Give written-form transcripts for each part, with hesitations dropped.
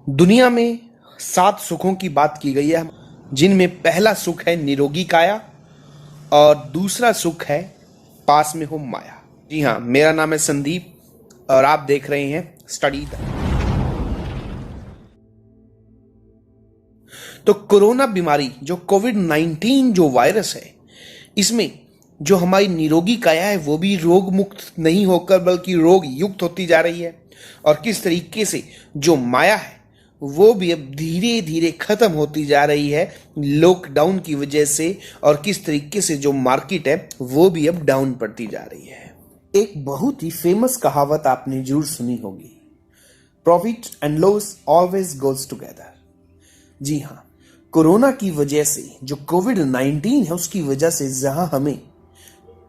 दुनिया में 7 सुखों की बात की गई है, जिनमें पहला सुख है निरोगी काया और दूसरा सुख है पास में हो माया। जी हाँ, मेरा नाम है संदीप और आप देख रहे हैं स्टडी द। तो कोरोना बीमारी जो कोविड-19 जो वायरस है, इसमें जो हमारी निरोगी काया है वो भी रोग मुक्त नहीं होकर बल्कि रोग युक्त होती जा रही है। और किस तरीके से जो माया है वो भी अब धीरे धीरे खत्म होती जा रही है लॉकडाउन की वजह से। और किस तरीके से जो मार्केट है वो भी अब डाउन पड़ती जा रही है। एक बहुत ही फेमस कहावत आपने जरूर सुनी होगी, profit and loss always goes together. जी हाँ, कोरोना की वजह से जो कोविड-19 है उसकी वजह से जहां हमें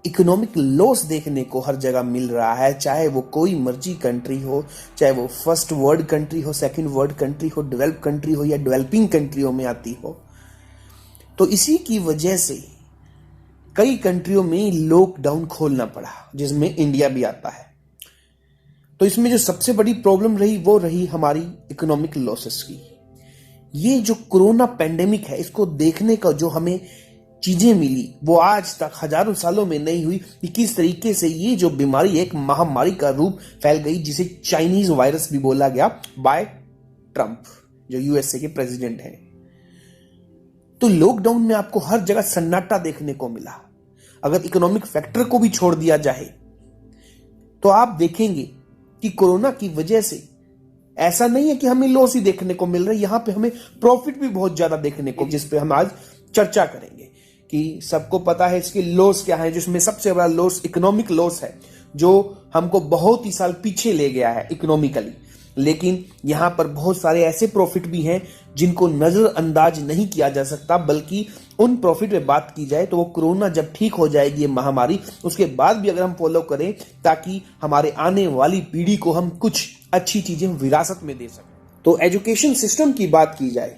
इकोनॉमिक लॉस देखने को हर जगह मिल रहा है, चाहे वो कोई मर्जी कंट्री हो, चाहे वो फर्स्ट वर्ल्ड कंट्री हो, सेकंड वर्ल्ड कंट्री हो, डेवलप कंट्री हो या डेवलपिंग कंट्रियों में आती हो, तो इसी की वजह से कई कंट्रियों में लॉकडाउन खोलना पड़ा, जिसमें इंडिया भी आता है। तो इसमें जो सबसे बड़ी प्रॉब्लम रही वो रही हमारी इकोनॉमिक लॉसेस की। ये जो कोरोना पैंडेमिक है, इसको देखने का जो हमें चीजें मिली वो आज तक हजारों सालों में नहीं हुई कि किस तरीके से ये जो बीमारी एक महामारी का रूप फैल गई, जिसे चाइनीज वायरस भी बोला गया बाय ट्रंप, जो यूएसए के प्रेसिडेंट हैं। तो लॉकडाउन में आपको हर जगह सन्नाटा देखने को मिला। अगर इकोनॉमिक फैक्टर को भी छोड़ दिया जाए तो आप देखेंगे कि कोरोना की वजह से ऐसा नहीं है कि हमें लॉस ही देखने को मिल रहा है, यहां पे हमें प्रॉफिट भी बहुत ज्यादा देखने को, जिस पे हम आज चर्चा करेंगे कि सबको पता है इसके लॉस क्या है। जिसमें सबसे बड़ा लॉस इकोनॉमिक लॉस है, जो हमको बहुत ही साल पीछे ले गया है इकोनॉमिकली। लेकिन यहां पर बहुत सारे ऐसे प्रॉफिट भी हैं जिनको नजरअंदाज नहीं किया जा सकता, बल्कि उन प्रॉफिट पे बात की जाए तो वो कोरोना जब ठीक हो जाएगी ये महामारी, उसके बाद भी अगर हम फॉलो करें ताकि हमारे आने वाली पीढ़ी को हम कुछ अच्छी चीजें विरासत में दे सकें। तो एजुकेशन सिस्टम की बात की जाए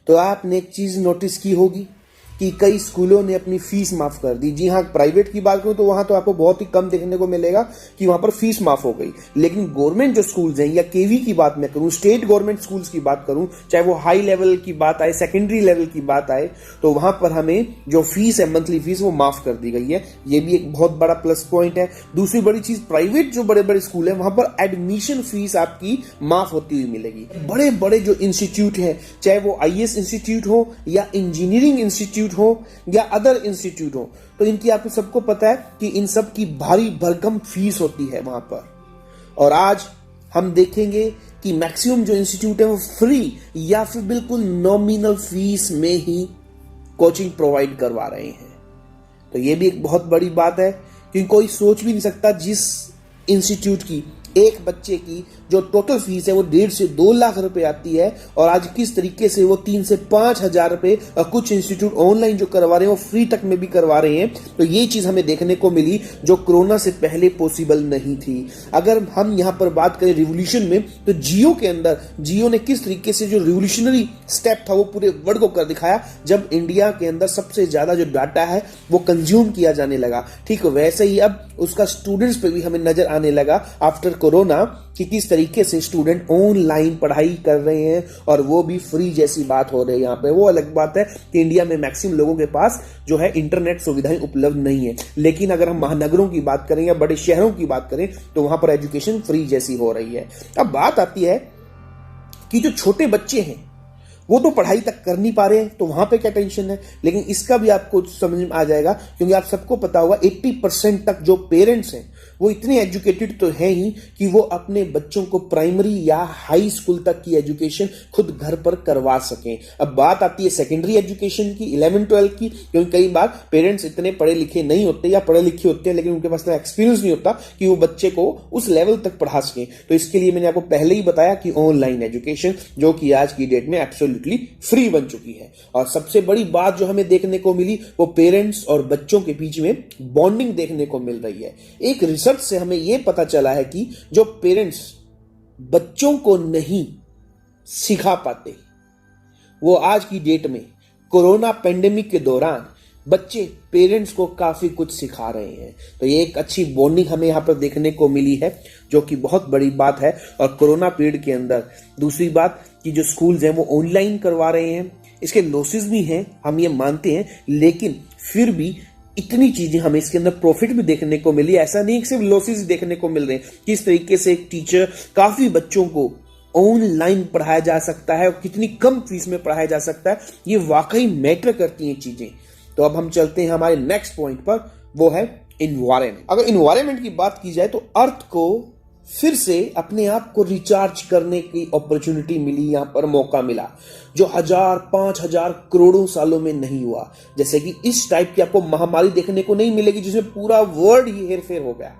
तो आपने एक चीज नोटिस की होगी कि कई स्कूलों ने अपनी फीस माफ कर दी। जी हाँ, प्राइवेट की बात करूं तो वहां तो आपको बहुत ही कम देखने को मिलेगा कि वहां पर फीस माफ हो गई। लेकिन गवर्नमेंट जो स्कूल्स हैं या केवी की बात मैं करूं, स्टेट गवर्नमेंट स्कूल्स की बात करूं, चाहे वो हाई लेवल की बात आए, सेकेंडरी लेवल की बात आए, तो वहां पर हमें जो फीस है, मंथली फीस, वो माफ कर दी गई है। ये भी एक बहुत बड़ा प्लस पॉइंट है। दूसरी बड़ी चीज, प्राइवेट जो बड़े बड़े स्कूल है वहां पर एडमिशन फीस आपकी माफ होती हुई मिलेगी। बड़े बड़े जो इंस्टीट्यूट है, चाहे वो आईएएस इंस्टीट्यूट हो या इंजीनियरिंग इंस्टीट्यूट हो या अदर इंस्टीट्यूट हो, तो इनकी आपको सबको पता है कि इन सब की भारी भरकम फीस होती है वहां पर। और आज हम देखेंगे कि मैक्सिमम जो इंस्टीट्यूट है वो फ्री या फिर बिल्कुल नॉमिनल फीस में ही कोचिंग प्रोवाइड करवा रहे हैं। तो ये भी एक बहुत बड़ी बात है, क्योंकि कोई सोच भी नहीं सकता जिस इंस्टीट्यूट की एक बच्चे की जो टोटल फीस है वो 1.5 से 2 लाख रुपए आती है, और आज किस तरीके से वो 3 से 5 हजार रुपए, और कुछ इंस्टीट्यूट ऑनलाइन जो करवा रहे हैं वो फ्री तक में भी करवा रहे हैं। तो ये चीज हमें देखने को मिली जो कोरोना से पहले पॉसिबल नहीं थी। अगर हम यहां पर बात करें रिवोल्यूशन में, तो जियो के अंदर जियो ने किस तरीके से जो रिवोल्यूशनरी स्टेप था वो पूरे वर्ल्ड को कर दिखाया, जब इंडिया के अंदर सबसे ज्यादा जो डाटा है वो कंज्यूम किया जाने लगा। ठीक वैसे ही अब उसका स्टूडेंट्स पे भी हमें नजर आने लगा आफ्टर कोरोना कि किस तरीके से स्टूडेंट ऑनलाइन पढ़ाई कर रहे हैं, और वो भी फ्री जैसी बात हो रही है। यहाँ पे वो अलग बात है कि इंडिया में मैक्सिमम लोगों के पास जो है इंटरनेट सुविधाएं उपलब्ध नहीं है, लेकिन अगर हम महानगरों की बात करें या बड़े शहरों की बात करें तो वहां पर एजुकेशन फ्री जैसी हो रही है। अब बात आती है कि जो छोटे बच्चे हैं वो तो पढ़ाई तक कर नहीं पा रहे हैं, तो वहां पे क्या टेंशन है। लेकिन इसका भी आपको समझ में आ जाएगा, क्योंकि आप सबको पता होगा 80% तक जो पेरेंट्स हैं वो इतने एजुकेटेड तो हैं ही कि वो अपने बच्चों को प्राइमरी या हाई स्कूल तक की एजुकेशन खुद घर पर करवा सकें। अब बात आती है सेकेंडरी एजुकेशन की, 11-12 की, क्योंकि कई बार पेरेंट्स इतने पढ़े लिखे नहीं होते या पढ़े लिखे होते हैं लेकिन उनके पास एक्सपीरियंस नहीं होता कि वो बच्चे को उस लेवल तक पढ़ा सकें। तो इसके लिए मैंने आपको पहले ही बताया कि ऑनलाइन एजुकेशन जो कि आज की डेट में एब्सोल्युटली फ्री बन चुकी है। और सबसे बड़ी बात जो हमें देखने को मिली वो पेरेंट्स और बच्चों के बीच में बॉन्डिंग देखने को मिल रही है। एक रिसर्च से हमें यह पता चला है कि जो पेरेंट्स बच्चों को नहीं सिखा पाते, वो आज की डेट में कोरोना पेंडेमिक के दौरान बच्चे पेरेंट्स को काफी कुछ सिखा रहे हैं। तो ये एक अच्छी बॉन्डिंग हमें यहाँ पर देखने को मिली है, जो कि बहुत बड़ी बात है। और कोरोना पीरियड के अंदर दूसरी बात कि जो स्कूल्स हैं वो ऑनलाइन करवा रहे हैं, इसके लॉसेस भी हैं, हम ये मानते हैं, लेकिन फिर भी इतनी चीजें हमें इसके अंदर प्रॉफिट भी देखने को मिली। ऐसा नहीं कि सिर्फ लॉसेस देखने को मिल रहे हैं। किस तरीके से एक टीचर काफी बच्चों को ऑनलाइन पढ़ाया जा सकता है और कितनी कम फीस में पढ़ाया जा सकता है, ये वाकई मैटर करती हैं चीजें। तो अब हम चलते हैं हमारे नेक्स्ट पॉइंट पर, वो है इन्वायरमेंट। अगर इन्वायरमेंट की बात की जाए तो अर्थ को फिर से अपने आप को रिचार्ज करने की अपॉर्चुनिटी मिली, यहां पर मौका मिला, जो 1000-5000 करोड़ों सालों में नहीं हुआ। जैसे कि इस टाइप की आपको महामारी देखने को नहीं मिलेगी जिसमें पूरा वर्ल्ड ही हेरफेर हो गया।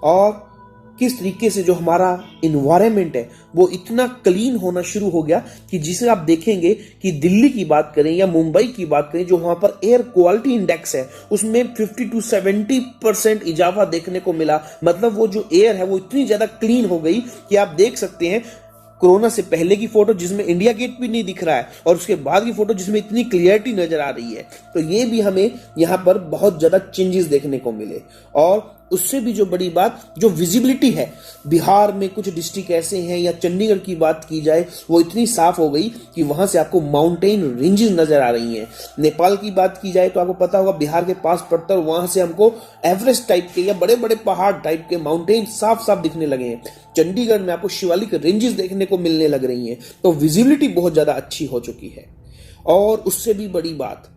और किस तरीके से जो हमारा इन्वायरमेंट है वो इतना क्लीन होना शुरू हो गया कि जिसे आप देखेंगे कि दिल्ली की बात करें या मुंबई की बात करें, जो वहां पर एयर क्वालिटी इंडेक्स है उसमें 50-70% इजाफा देखने को मिला। मतलब वो जो एयर है वो इतनी ज्यादा क्लीन हो गई कि आप देख सकते हैं कोरोना से पहले की फोटो जिसमें इंडिया गेट भी नहीं दिख रहा है और उसके बाद की फोटो जिसमें इतनी क्लियरिटी नजर आ रही है। तो ये भी हमें यहाँ पर बहुत ज्यादा चेंजेस देखने को मिले। और उससे भी जो बड़ी बात, जो विजिबिलिटी है, बिहार में कुछ डिस्ट्रिक्ट ऐसे हैं या चंडीगढ़ की बात की जाए वो इतनी साफ हो गई कि वहां से आपको माउंटेन रेंजेस नजर आ रही हैं। नेपाल की बात की जाए तो आपको पता होगा बिहार के पास पड़ता है, वहां से हमको एवरेस्ट टाइप के या बड़े बड़े पहाड़ टाइप के माउंटेन साफ साफ दिखने लगे हैं। चंडीगढ़ में आपको शिवालिक रेंजेस देखने को मिलने लग रही हैं। तो विजिबिलिटी बहुत ज्यादा अच्छी हो चुकी है। और उससे भी बड़ी बात,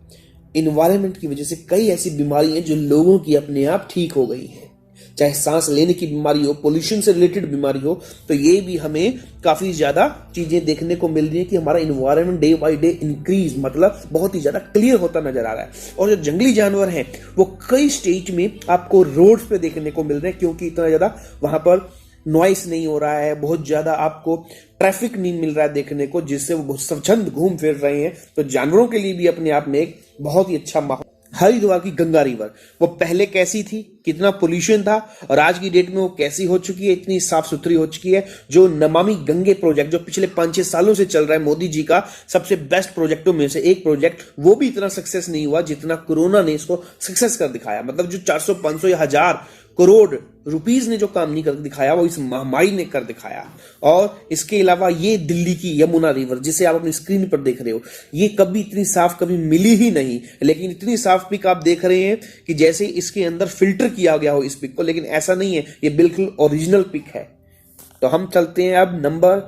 इन्वायरमेंट की वजह से कई ऐसी बीमारियां जो लोगों की अपने आप ठीक हो गई हैं, चाहे सांस लेने की बीमारी हो, पोल्यूशन से रिलेटेड बीमारी हो। तो ये भी हमें काफी ज्यादा चीजें देखने को मिल रही है कि हमारा environment day by day increase, मतलब बहुत ही ज्यादा क्लियर होता नजर आ रहा है। और जो जंगली जानवर हैं वो कई स्टेज में आपको रोड्स पे देखने को मिल रहे हैं, क्योंकि इतना ज्यादा वहां पर नॉइस नहीं हो रहा है, बहुत ज्यादा आपको ट्रैफिक नहीं मिल रहा है देखने को, जिससे वो बहुत स्वच्छंद घूम फिर रहे हैं। तो जानवरों के लिए भी अपने आप में एक बहुत ही अच्छा माहौल। हरिद्वार की गंगा रिवर वो पहले कैसी थी, कितना पोल्यूशन था, और आज की डेट में वो कैसी हो चुकी है, इतनी साफ सुथरी हो चुकी है। जो नमामि गंगे प्रोजेक्ट जो पिछले 5-6 सालों से चल रहा है, मोदी जी का सबसे बेस्ट प्रोजेक्टों में से एक प्रोजेक्ट, वो भी इतना सक्सेस नहीं हुआ जितना कोरोना ने इसको सक्सेस कर दिखाया। मतलब जो 400-500 या 1000 करोड़ रुपीस ने जो काम नहीं कर दिखाया वो इस महामारी ने कर दिखाया। और इसके अलावा ये दिल्ली की यमुना रिवर जिसे आप अपनी स्क्रीन पर देख रहे हो, ये कभी इतनी साफ कभी मिली ही नहीं, लेकिन इतनी साफ पिक आप देख रहे हैं कि जैसे इसके अंदर फिल्टर किया गया हो इस पिक को, लेकिन ऐसा नहीं है, ये बिल्कुल ओरिजिनल पिक है। तो हम चलते हैं अब नंबर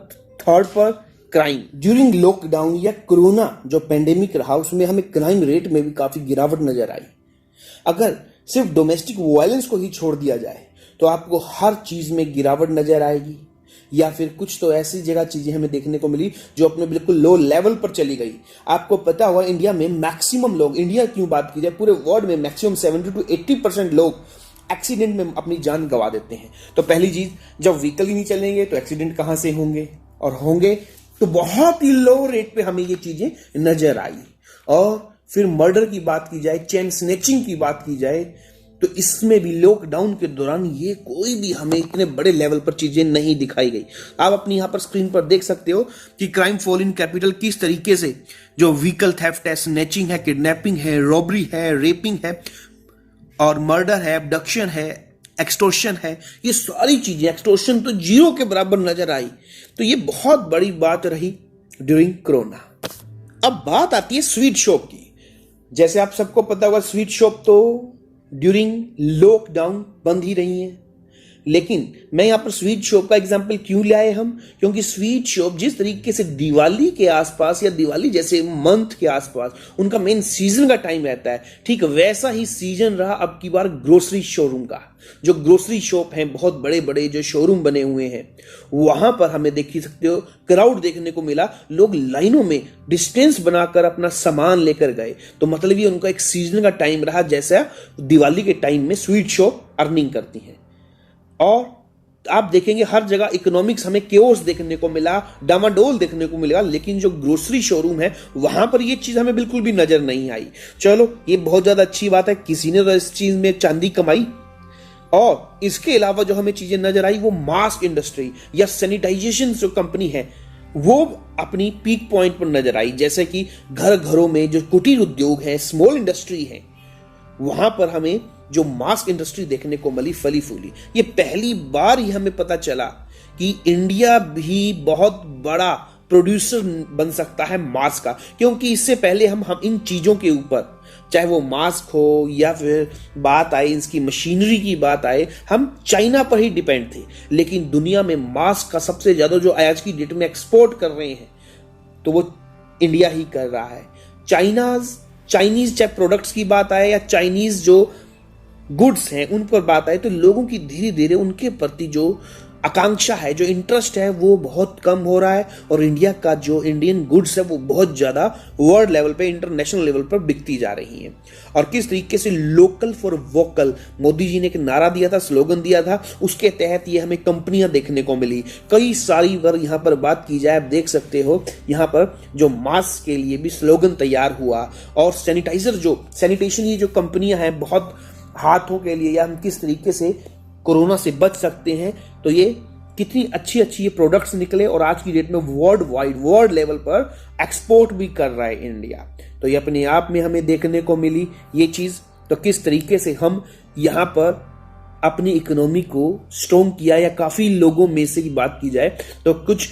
3 पर, क्राइम। ड्यूरिंग लॉकडाउन या कोरोना जो पेंडेमिक रहा उसमें हमें क्राइम रेट में भी काफी गिरावट नजर आई। अगर सिर्फ डोमेस्टिक वायलेंस को ही छोड़ दिया जाए तो आपको हर चीज में गिरावट नजर आएगी, या फिर कुछ तो ऐसी जगह चीजें हमें देखने को मिली जो अपने बिल्कुल लो लेवल पर चली गई। आपको पता हुआ इंडिया में मैक्सिमम लोग, इंडिया क्यों बात की जाए, पूरे वर्ल्ड में मैक्सिमम 70-80% लोग एक्सीडेंट में अपनी जान गंवा देते हैं। तो पहली चीज, जब व्हीकल ही नहीं चलेंगे तो एक्सीडेंट कहां से होंगे, और होंगे तो बहुत ही लो रेट पे हमें ये चीजें नजर आई। और फिर मर्डर की बात की जाए, चेन स्नैचिंग की बात की जाए, तो इसमें भी लॉकडाउन के दौरान ये कोई भी हमें इतने बड़े लेवल पर चीजें नहीं दिखाई गई। आप अपनी यहां पर स्क्रीन पर देख सकते हो कि क्राइम फॉल इन कैपिटल किस तरीके से जो व्हीकल थेफ्ट है, स्नैचिंग है, किडनैपिंग है, रॉबरी है, रेपिंग है, और मर्डर है, अबडक्शन है, एक्सटोर्शन है, ये सारी चीजें, एक्सटोर्शन तो 0 के बराबर नजर आई। तो ये बहुत बड़ी बात रही ड्यूरिंग कोरोना। अब बात आती है स्वीट शॉप की। जैसे आप सबको पता होगा स्वीट शॉप तो ड्यूरिंग लॉकडाउन बंद ही रही हैं, लेकिन मैं यहां पर स्वीट शॉप का एग्जांपल क्यों लाए हम, क्योंकि स्वीट शॉप जिस तरीके से दिवाली के आसपास या दिवाली जैसे मंथ के आसपास उनका मेन सीजन का टाइम रहता है, ठीक वैसा ही सीजन रहा अब की बार ग्रोसरी शोरूम का। जो ग्रोसरी शॉप हैं, बहुत बड़े बड़े जो शोरूम बने हुए हैं, वहां पर हमें देख ही सकते हो क्राउड देखने को मिला। लोग लाइनों में डिस्टेंस बनाकर अपना सामान लेकर गए। तो मतलब ये उनका एक सीजन का टाइम रहा, जैसा दिवाली के टाइम में स्वीट शॉप अर्निंग करती हैं। और आप देखेंगे हर जगह इकोनॉमिक्स हमें केओस देखने को मिला, डामाडोल देखने को मिलेगा, लेकिन जो ग्रोसरी शोरूम है वहां पर ये चीज हमें बिल्कुल भी नजर नहीं आई। चलो ये बहुत ज्यादा अच्छी बात है, किसी ने तो इस चीज में चांदी कमाई। और इसके अलावा जो हमें चीजें नजर आई वो मास्क इंडस्ट्री या सैनिटाइजेशन जो कंपनी है वो अपनी पीक पॉइंट पर नजर आई। जैसे कि घर घरों में जो कुटीर उद्योग है, स्मॉल इंडस्ट्री है, वहां पर हमें जो मास्क इंडस्ट्री देखने को मिली फली फूली, ये पहली बार ही हमें पता चला कि इंडिया भी बहुत बड़ा प्रोड्यूसर बन सकता है मास्क का। क्योंकि इससे पहले हम इन चीजों के ऊपर, चाहे वो मास्क हो या फिर बात आए इसकी मशीनरी की बात आए, हम चाइना पर ही डिपेंड थे। लेकिन दुनिया में मास्क का सबसे ज्यादा जो आज की डेट में एक्सपोर्ट कर रहे हैं तो वो इंडिया ही कर रहा है। चाइनीज चाहे प्रोडक्ट्स की बात आए या चाइनीज जो गुड्स हैं उन पर बात आए, तो लोगों की धीरे धीरे उनके प्रति जो आकांक्षा है, जो इंटरेस्ट है, वो बहुत कम हो रहा है। और इंडिया का जो इंडियन गुड्स है वो बहुत ज्यादा वर्ल्ड लेवल पे, इंटरनेशनल लेवल पर बिकती जा रही हैं। और किस तरीके से local for vocal Modi ji ने एक नारा दिया था, स्लोगन दिया था, उसके तहत ये हमें कंपनियां देखने को मिली कई सारी। अगर यहाँ पर बात की जाए, आप देख सकते हो यहाँ पर जो मास्क के लिए भी स्लोगन तैयार हुआ, और सैनिटाइजर जो सैनिटेशन ये जो कंपनियां हैं बहुत हाथों के लिए, या हम किस तरीके से कोरोना से बच सकते हैं, तो ये कितनी अच्छी अच्छी ये प्रोडक्ट्स निकले और आज की डेट में वर्ल्ड लेवल पर एक्सपोर्ट भी कर रहा है इंडिया। तो ये अपने आप में हमें देखने को मिली ये चीज। तो किस तरीके से हम यहाँ पर अपनी इकोनॉमी को स्ट्रॉन्ग किया, या काफी लोगों में से की बात की जाए तो कुछ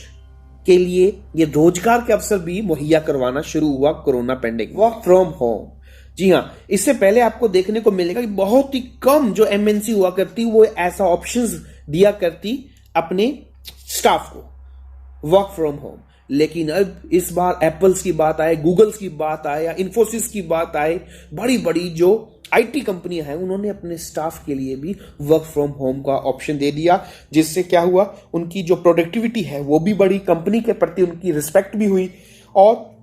के लिए ये रोजगार के अवसर भी मुहैया करवाना शुरू हुआ corona pandemic. Work from home, जी हाँ, इससे पहले आपको देखने को मिलेगा कि बहुत ही कम जो एमएनसी हुआ करती वो ऐसा ऑप्शंस दिया करती अपने स्टाफ को वर्क फ्रॉम होम। लेकिन अब इस बार एप्पल्स की बात आए, गूगल्स की बात आए या इन्फोसिस की बात आए, बड़ी बड़ी जो आईटी कंपनियां हैं उन्होंने अपने स्टाफ के लिए भी वर्क फ्रॉम होम का ऑप्शन दे दिया, जिससे क्या हुआ, उनकी जो प्रोडक्टिविटी है वो भी बढ़ी, कंपनी के प्रति उनकी रिस्पेक्ट भी हुई। और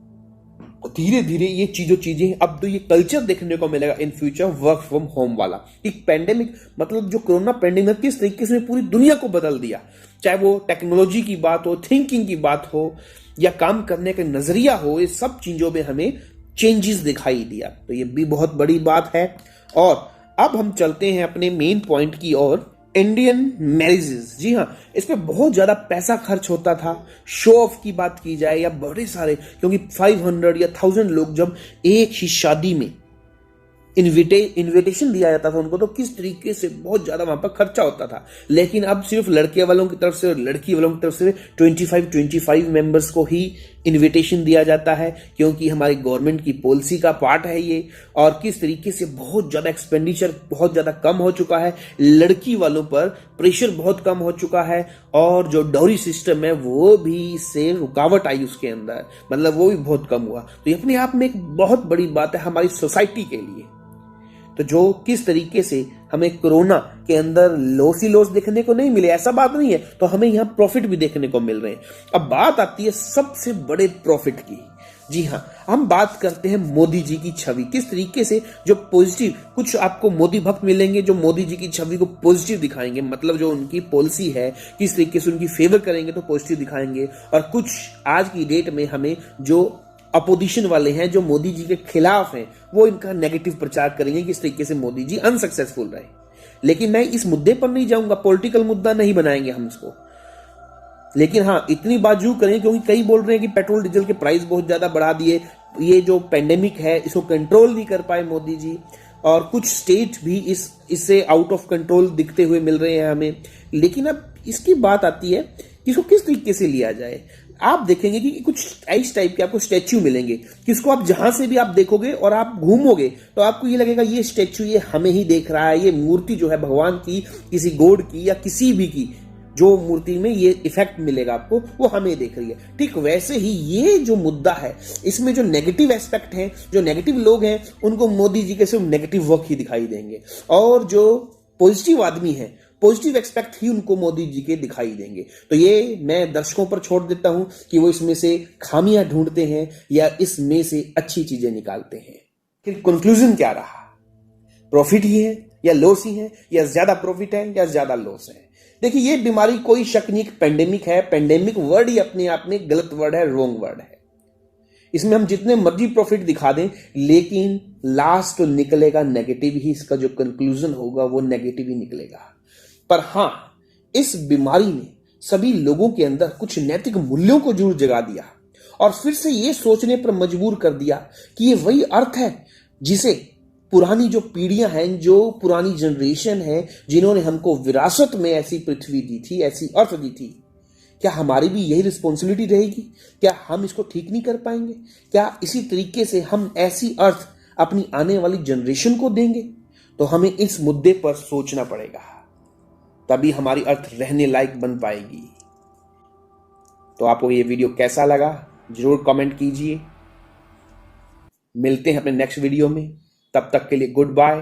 धीरे धीरे ये चीजें अब तो ये कल्चर देखने को मिलेगा in future, work from home वाला। एक पेंडेमिक मतलब जो कोरोना पेंडेमिक किस तरीके से पूरी दुनिया को बदल दिया, चाहे वो टेक्नोलॉजी की बात हो, थिंकिंग की बात हो, या काम करने का नजरिया हो, ये सब चीजों में हमें चेंजेस दिखाई दिया। तो ये भी बहुत बड़ी बात है। और अब हम चलते हैं अपने मेन पॉइंट की ओर, इंडियन मैरिजेस। जी हाँ, इस पे बहुत ज्यादा पैसा खर्च होता था। शो ऑफ की बात की जाए या बड़े सारे, क्योंकि 500 या 1000 लोग जब एक ही शादी में इनविटेशन दिया जाता था उनको, तो किस तरीके से बहुत ज्यादा वहां पर खर्चा होता था। लेकिन अब सिर्फ लड़के वालों की तरफ से और लड़की वालों की तरफ से 25 मेंबर्स को ही इनविटेशन दिया जाता है, क्योंकि हमारी गवर्नमेंट की पॉलिसी का पार्ट है ये। और किस तरीके से बहुत ज्यादा एक्सपेंडिचर बहुत ज्यादा कम हो चुका है, लड़की वालों पर प्रेशर बहुत कम हो चुका है, और जो डाउरी सिस्टम है वो भी इससे रुकावट आई उसके अंदर, मतलब वो भी बहुत कम हुआ। तो ये अपने आप में एक बहुत बड़ी बात है हमारी सोसाइटी के लिए। तो जो किस तरीके से हमें कोरोना के अंदर लॉस ही लॉस देखने को नहीं मिले, ऐसा बात नहीं है, तो हमें यहाँ प्रॉफिट भी देखने को मिल रहे हैं। अब बात आती है सबसे बड़े प्रॉफिट की। जी हाँ, हम बात करते हैं मोदी जी की छवि, किस तरीके से जो पॉजिटिव, कुछ आपको मोदी भक्त मिलेंगे जो मोदी जी की छवि को पॉजिटिव दिखाएंगे, मतलब जो उनकी पॉलिसी है किस तरीके से उनकी फेवर करेंगे तो पॉजिटिव दिखाएंगे। और कुछ आज की डेट में हमें जो अपोजिशन वाले हैं, जो मोदी जी के खिलाफ हैं, वो इनका नेगेटिव प्रचार करेंगे किस तरीके से मोदी जी अनसक्सेसफुल रहे। लेकिन मैं इस मुद्दे पर नहीं जाऊंगा, पॉलिटिकल मुद्दा नहीं बनाएंगे हम इसको। लेकिन हाँ, इतनी बात जरूर करें, क्योंकि कई बोल रहे हैं कि पेट्रोल डीजल के प्राइस बहुत ज्यादा बढ़ा दिए, ये जो पेंडेमिक है इसको कंट्रोल नहीं कर पाए मोदी जी, और कुछ स्टेट भी इससे आउट ऑफ कंट्रोल दिखते हुए मिल रहे हैं हमें। लेकिन अब इसकी बात आती है कि इसको किस तरीके से लिया जाए। आप देखेंगे कि कुछ इस टाइप के आपको स्टैच्यू मिलेंगे, किसको आप जहां से भी आप देखोगे और आप घूमोगे तो आपको ये लगेगा ये स्टैच्यू ये हमें ही देख रहा है, ये मूर्ति जो है भगवान की, किसी गॉड की या किसी भी की जो मूर्ति में ये इफेक्ट मिलेगा आपको, वो हमें देख रही है। ठीक वैसे ही ये जो मुद्दा है, इसमें जो नेगेटिव एस्पेक्ट है, जो नेगेटिव लोग हैं, उनको मोदी जी के सिर्फ नेगेटिव वर्क ही दिखाई देंगे, और जो पॉजिटिव आदमी है, पॉजिटिव एक्सपेक्ट ही उनको मोदी जी के दिखाई देंगे। तो ये मैं दर्शकों पर छोड़ देता हूं कि वो इसमें से खामियां ढूंढते हैं या इसमें से अच्छी चीजें निकालते हैं। फिर कंक्लूजन क्या रहा, प्रॉफिट ही है या लॉस ही है, या ज्यादा प्रॉफिट है या ज्यादा लॉस है। देखिए, ये बीमारी कोई शक नहीं पेंडेमिक है। पेंडेमिक वर्ड ही अपने आप में गलत वर्ड है, रॉन्ग वर्ड है। इसमें हम जितने मर्जी प्रॉफिट दिखा दें, लेकिन लास्ट तो निकलेगा नेगेटिव ही, इसका जो कंक्लूजन होगा वो नेगेटिव ही निकलेगा। पर हां, इस बीमारी ने सभी लोगों के अंदर कुछ नैतिक मूल्यों को जरूर जगा दिया, और फिर से ये सोचने पर मजबूर कर दिया कि ये वही अर्थ है जिसे पुरानी जो पीढ़ियां हैं, जो पुरानी जनरेशन है, जिन्होंने हमको विरासत में ऐसी पृथ्वी दी थी, ऐसी अर्थ दी थी, क्या हमारी भी यही रिस्पॉन्सिबिलिटी रहेगी? क्या हम इसको ठीक नहीं कर पाएंगे? क्या इसी तरीके से हम ऐसी अर्थ अपनी आने वाली जनरेशन को देंगे? तो हमें इस मुद्दे पर सोचना पड़ेगा, तभी हमारी अर्थ रहने लायक बन पाएगी। तो आपको ये वीडियो कैसा लगा जरूर कमेंट कीजिए। मिलते हैं अपने नेक्स्ट वीडियो में, तब तक के लिए गुड बाय।